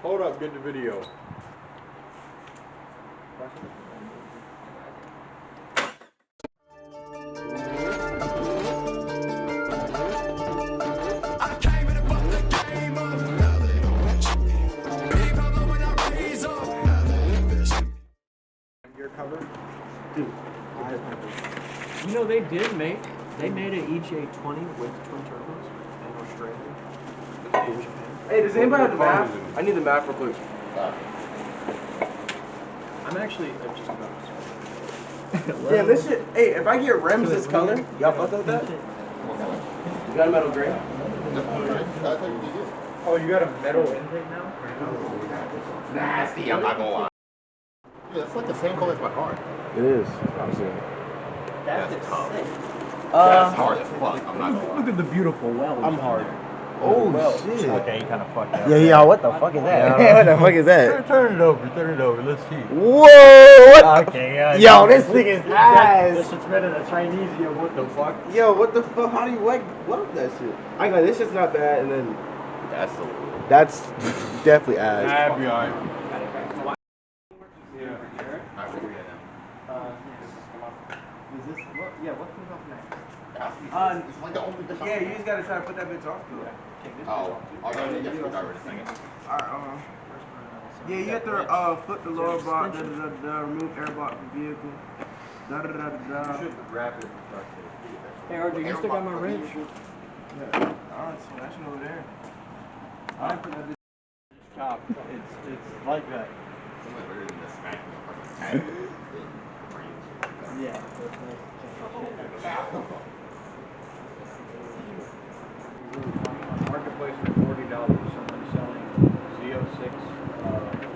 Hold up, get the video. Your cover? Dude, You know they did make, they made an EJ20 with twin turbos in Australia. hey, does anybody have the map? I need the map real quick. I'm actually just about Damn, this shit. Hey, if I get rims this color, y'all fuck with that? You got a metal gray? Oh, you got a metal intake now? Nasty, I'm not gonna lie. Yeah, it's like the same color as my car. It is. That's tough. That's hard as fuck. I'm not gonna lie. Look at the beautiful well. I'm hard. Oh shit. Okay, you kind of fucked up. Yeah, what the fuck is that? What the fuck is that? Turn it over, let's see. Whoa! What? Okay, yeah. Yo, this thing is ass. This shit's better than Chinese, yo, what the fuck? Yo, what the fuck? How do you like love that shit? I go, this shit's not bad, and then that's definitely ass. I'll be alright. Is this, what, yeah, what comes off next? It's like the only bitch. Yeah, you just gotta try to put that bitch off though. Oh, I'll go to the got rid of second. Alright, yeah, you have to flip the lower block, remove air block from vehicle. You should wrap it. Hey, RJ, you still got my wrench? Yeah. Oh, it's flashing over there. I put that bitch. Top. It's like that. Something better than the smacking of fucking tag. Yeah. Marketplace for $40. Someone's selling Z06,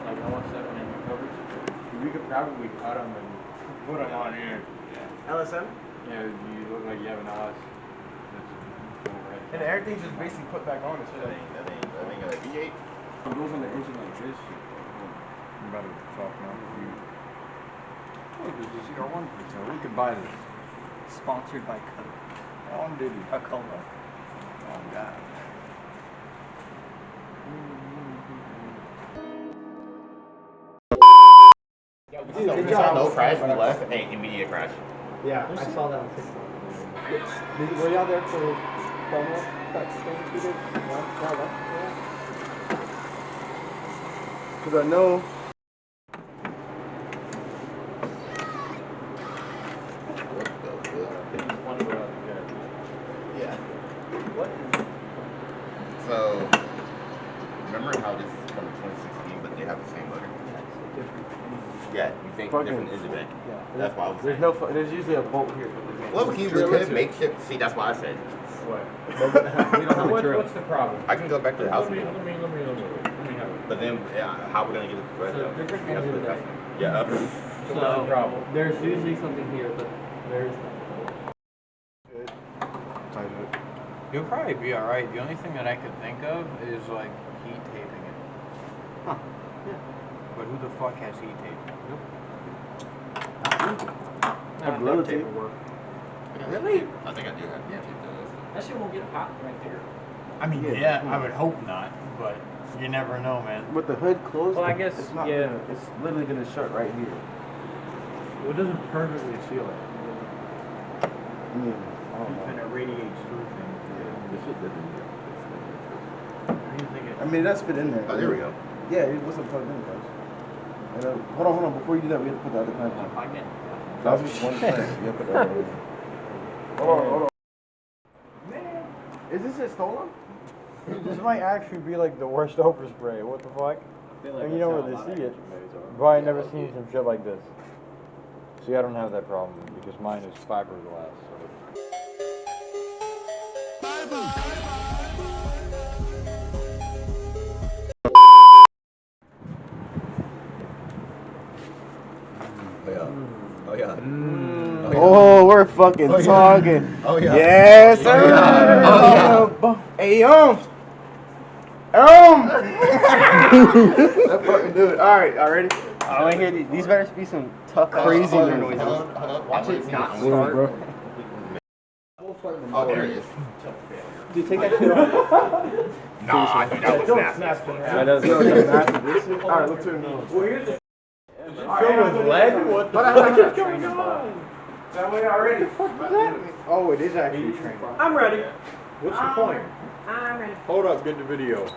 like 017 engine covers. We could probably cut them and put them on here. LSM? Yeah, you look like you have an OS. And everything's just basically put back on. That ain't got a V8. It goes on the engine like this. I'm about to talk now. Oh, this is CR1 so we could buy this. Sponsored by Coke. On Diddy. A cola. Oh, God. We saw no crash, we left, and immediate crash. Yeah, I saw that on TikTok. were y'all there for promo? That thing we did? Because I know. Yeah. What? So, remember how this is from 2016, but they have the same motor? Yeah, you think different engine bay. Yeah. That's why I was saying. There's usually a bolt here. Well, we could make shit. See, that's why I said. What? We don't have a drill. What's the problem? I can go back to the house. Let me have it. But then, how we gonna get it to the rest of it? Yeah, up. So what's the problem? There's usually something here, but there's You'll probably be alright. The only thing that I could think of is like heat taping it. Huh. Yeah. But who the fuck has heat tape? duct tape will work. Really? I think I do have. Yeah. That shit won't get hot right there. I mean, yeah, I would hope not, but you never know, man. With the hood closed, Well, I guess, it's not yeah. gonna, it's literally gonna shut right here. Well, it doesn't perfectly seal it. And it radiates through things. How do you think it? I mean, that's fit in there. Oh, there we go. Yeah, it wasn't plugged in, guys. And, hold on. Before you do that, we have to put the other clamp on. Again. That was just one clamp. You have to put the other one. Hold on. Man, is this shit stolen? This might actually be like the worst overspray. What the fuck? Like And you know where they see it. Probably never seen some shit like this. See, I don't have that problem because mine is fiberglass. So. Oh yeah. Oh, we're fucking talking. Oh yeah. Yes, sir. Oh, Hey, that fucking dude. All right, ready? I want to hear these. These better be some tough, crazy noises. Hold on. Watch it not start. Oh, there it is. Dude, take that shit off. Nah, dude, that was nasty. That does look nasty. Alright, let's turn it on. Well, here's the. Filled with lead? What the fuck is going on? That way already. Oh, it is actually training. I'm ready. What's the point? I'm ready. Hold up, get the video.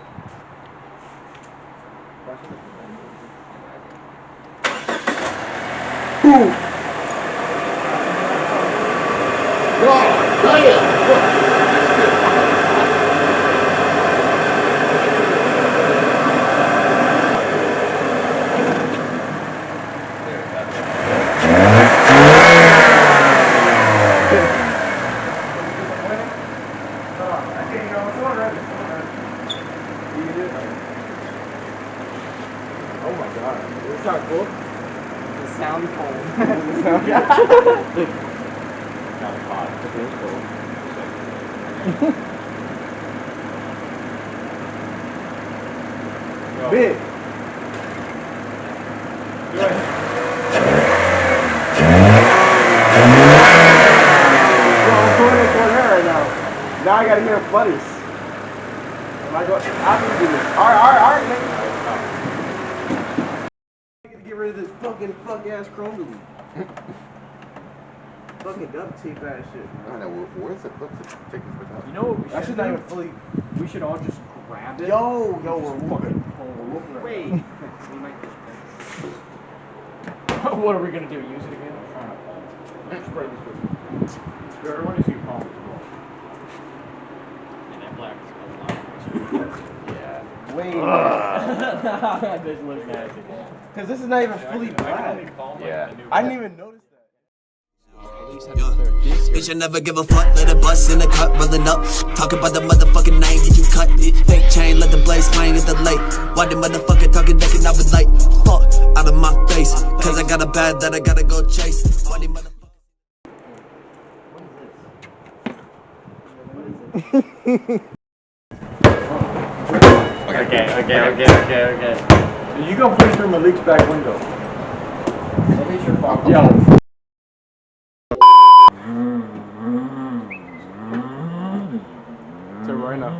Oh my god. This is not cool. The sound cold. Sounds hot. It is cool. Big. Do it. Yo, I'm pulling it toward her right now. Now I gotta hear buddies. Am I going? I can do this. Alright, nigga. Get rid of this fucking ass chrome delete. Fucking duct tape ass shit. I don't know, where's the clip to take this with us? You know what we That should shit's not do? even fully. We should all just grab it. Yo, we're fucking. Wait. We might just what are we gonna do? Use it again? Spray this with. I want to see palms as And that black well. Wait. Yeah. This looks nasty. Because this is not even fully black. Yeah. I didn't even notice that. Bitch, I never give a fuck, let it bust in the cut, rolling up. Talk about the motherfucking name, get you cut, bitch. Fake chain, let the blaze swing at the lake. Why the motherfucker talking, they can I was like, fuck, out of my face. Cause I got a bad that I gotta go chase. Why the motherfucker. Okay. You go play through Malik's back window. Malik's your fault. Yo. Turn right now.